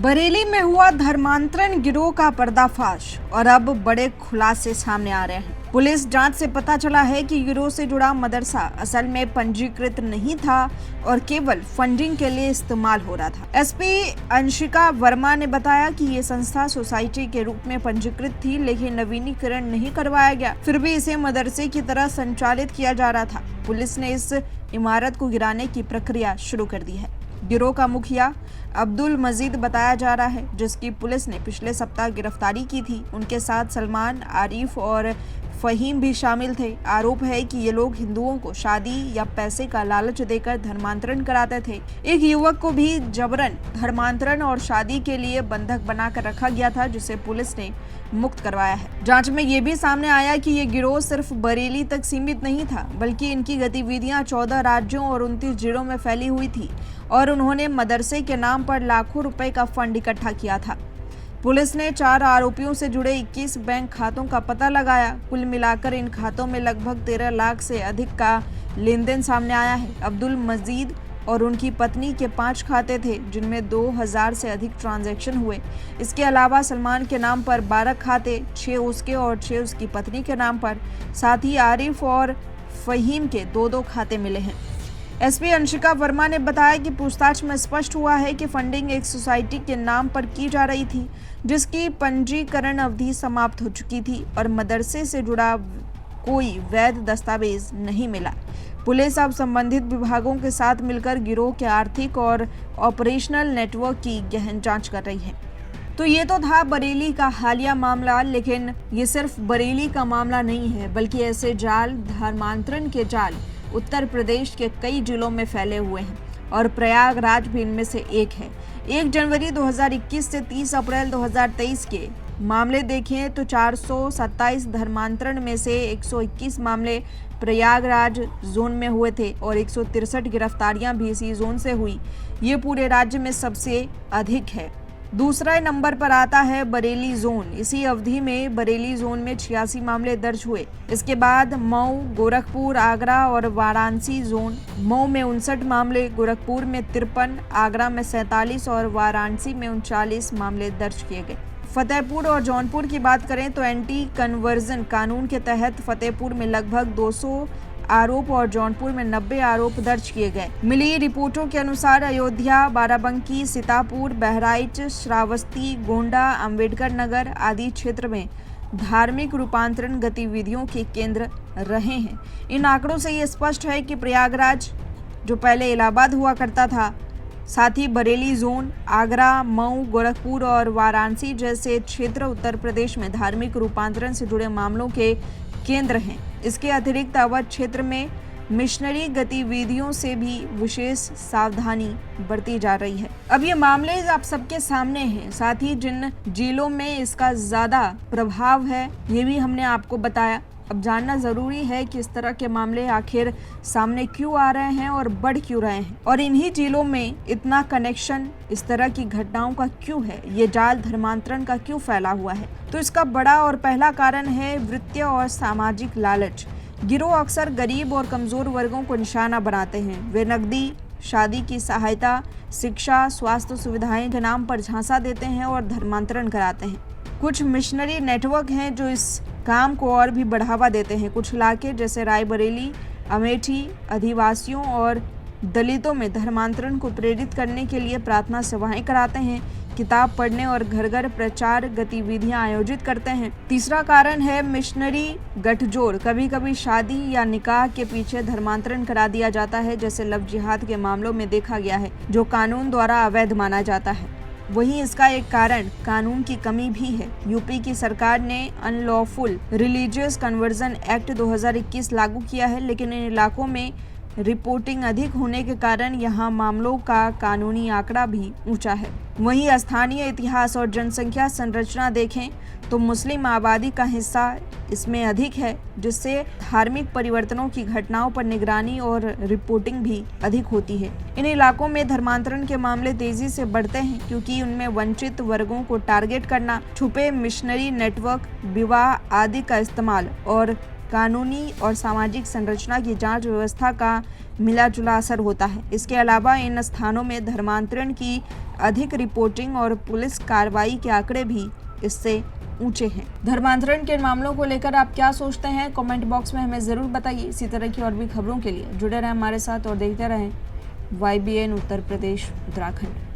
बरेली में हुआ धर्मांतरण गिरोह का पर्दाफाश और अब बड़े खुलासे सामने आ रहे हैं। पुलिस जांच से पता चला है कि गिरोह से जुड़ा मदरसा असल में पंजीकृत नहीं था और केवल फंडिंग के लिए इस्तेमाल हो रहा था। एसपी अंशिका वर्मा ने बताया कि ये संस्था सोसाइटी के रूप में पंजीकृत थी, लेकिन नवीनीकरण नहीं करवाया गया। फिर भी इसे मदरसे की तरह संचालित किया जा रहा था। पुलिस ने इस इमारत को गिराने की प्रक्रिया शुरू कर दी है। गिरोह का मुखिया अब्दुल मजीद बताया जा रहा है, जिसकी पुलिस ने पिछले सप्ताह गिरफ्तारी की थी। उनके साथ सलमान, आरिफ और फहीम भी शामिल थे। आरोप है कि ये लोग हिंदुओं को शादी या पैसे का लालच देकर धर्मांतरण कराते थे। एक युवक को भी जबरन धर्मांतरण और शादी के लिए बंधक बनाकर रखा गया था, जिसे पुलिस ने मुक्त करवाया है। जांच में ये भी सामने आया कि ये गिरोह सिर्फ बरेली तक सीमित नहीं था, बल्कि इनकी गतिविधियां 14 राज्यों और 29 जिलों में फैली हुई थी और उन्होंने मदरसे के नाम पर लाखों रुपए का फंड इकट्ठा किया था। पुलिस ने 4 आरोपियों से जुड़े 21 बैंक खातों का पता लगाया। कुल मिलाकर इन खातों में लगभग 13 लाख से अधिक का लेन देन सामने आया है। अब्दुल मजीद और उनकी पत्नी के 5 खाते थे, जिनमें 2000 से अधिक ट्रांजैक्शन हुए। इसके अलावा सलमान के नाम पर 12 खाते, 6 उसके और 6 उसकी पत्नी के नाम पर, साथ ही आरिफ और फहीम के 2-2 खाते मिले हैं। एसपी अंशिका वर्मा ने बताया कि पूछताछ में स्पष्ट हुआ है कि फंडिंग एक सोसाइटी के नाम पर की जा रही थी, जिसकी पंजीकरण अवधि समाप्त हो चुकी थी और मदरसे से जुड़ा कोई वैध दस्तावेज नहीं मिला। पुलिस अब संबंधित विभागों के साथ मिलकर गिरोह के आर्थिक और ऑपरेशनल नेटवर्क की गहन जांच कर रही है। तो ये तो था बरेली का हालिया मामला, लेकिन ये सिर्फ बरेली का मामला नहीं है, बल्कि ऐसे जाल, धर्मांतरण के जाल उत्तर प्रदेश के कई जिलों में फैले हुए हैं और प्रयागराज भी इनमें से एक है। 1 जनवरी 2021 से 30 अप्रैल 2023 के मामले देखें तो 427 धर्मांतरण में से 121 मामले प्रयागराज जोन में हुए थे और 163 गिरफ्तारियां भी इसी जोन से हुई। ये पूरे राज्य में सबसे अधिक है। दूसरा नंबर पर आता है बरेली जोन। इसी अवधि में बरेली जोन में 86 मामले दर्ज हुए। इसके बाद मऊ, गोरखपुर, आगरा और वाराणसी जोन। मऊ में 59 मामले, गोरखपुर में 53, आगरा में 47 और वाराणसी में 39 मामले दर्ज किए गए। फतेहपुर और जौनपुर की बात करें तो एंटी कन्वर्जन कानून के तहत फतेहपुर में लगभग 200 आरोप और जौनपुर में 90 आरोप दर्ज किए गए। मिली रिपोर्टों के अनुसार अयोध्या, बाराबंकी, सीतापुर, बहराइच, श्रावस्ती, गोंडा, अंबेडकर नगर आदि क्षेत्र में धार्मिक रूपांतरण गतिविधियों के केंद्र रहे हैं। इन आंकड़ों से ये स्पष्ट है कि प्रयागराज, जो पहले इलाहाबाद हुआ करता था, साथ ही बरेली जोन, आगरा, मऊ, गोरखपुर और वाराणसी जैसे क्षेत्र उत्तर प्रदेश में धार्मिक रूपांतरण से जुड़े मामलों के केंद्र हैं। इसके अतिरिक्त अवध क्षेत्र में मिशनरी गतिविधियों से भी विशेष सावधानी बरती जा रही है। अब ये मामले आप सबके सामने हैं, साथ ही जिन जिलों में इसका ज्यादा प्रभाव है ये भी हमने आपको बताया। अब जानना जरूरी है कि इस तरह के मामले आखिर सामने क्यों आ रहे हैं और बढ़ क्यों रहे हैं, और इन्हीं जिलों में इतना कनेक्शन इस तरह की घटनाओं का क्यों है, ये जाल धर्मांतरण का क्यों फैला हुआ है। तो इसका बड़ा और पहला कारण है वित्तीय और सामाजिक लालच। गिरोह अक्सर गरीब और कमजोर वर्गों को निशाना बनाते हैं। वे नकदी, शादी की सहायता, शिक्षा, स्वास्थ्य सुविधाएं के नाम पर झांसा देते हैं और धर्मांतरण कराते हैं। कुछ मिशनरी नेटवर्क हैं जो इस काम को और भी बढ़ावा देते हैं। कुछ इलाके जैसे रायबरेली, अमेठी आदिवासियों और दलितों में धर्मांतरण को प्रेरित करने के लिए प्रार्थना सभाएं कराते हैं, किताब पढ़ने और घर घर प्रचार गतिविधियां आयोजित करते हैं। तीसरा कारण है मिशनरी गठजोड़। कभी कभी शादी या निकाह के पीछे धर्मांतरण करा दिया जाता है, जैसे लव जिहाद के मामलों में देखा गया है, जो कानून द्वारा अवैध माना जाता है। वहीं इसका एक कारण कानून की कमी भी है। यूपी की सरकार ने अनलॉफुल रिलीजियस कन्वर्जन एक्ट 2021 लागू किया है, लेकिन इन इलाकों में रिपोर्टिंग अधिक होने के कारण यहाँ मामलों का कानूनी आंकड़ा भी ऊंचा है। वहीं स्थानीय इतिहास और जनसंख्या संरचना देखें तो मुस्लिम आबादी का हिस्सा इसमें अधिक है, जिससे धार्मिक परिवर्तनों की घटनाओं पर निगरानी और रिपोर्टिंग भी अधिक होती है। इन इलाकों में धर्मांतरण के मामले तेजी से बढ़ते हैं, क्योंकि उनमें वंचित वर्गों को टारगेट करना, छुपे मिशनरी नेटवर्क, विवाह आदि का इस्तेमाल और कानूनी और सामाजिक संरचना की जांच व्यवस्था का मिला जुला असर होता है। इसके अलावा इन स्थानों में धर्मांतरण की अधिक रिपोर्टिंग और पुलिस कार्रवाई के आंकड़े भी इससे ऊंचे हैं। धर्मांतरण के मामलों को लेकर आप क्या सोचते हैं, कमेंट बॉक्स में हमें जरूर बताइए। इसी तरह की और भी खबरों के लिए जुड़े रहें हमारे साथ और देखते रहें YBN उत्तर प्रदेश उत्तराखंड।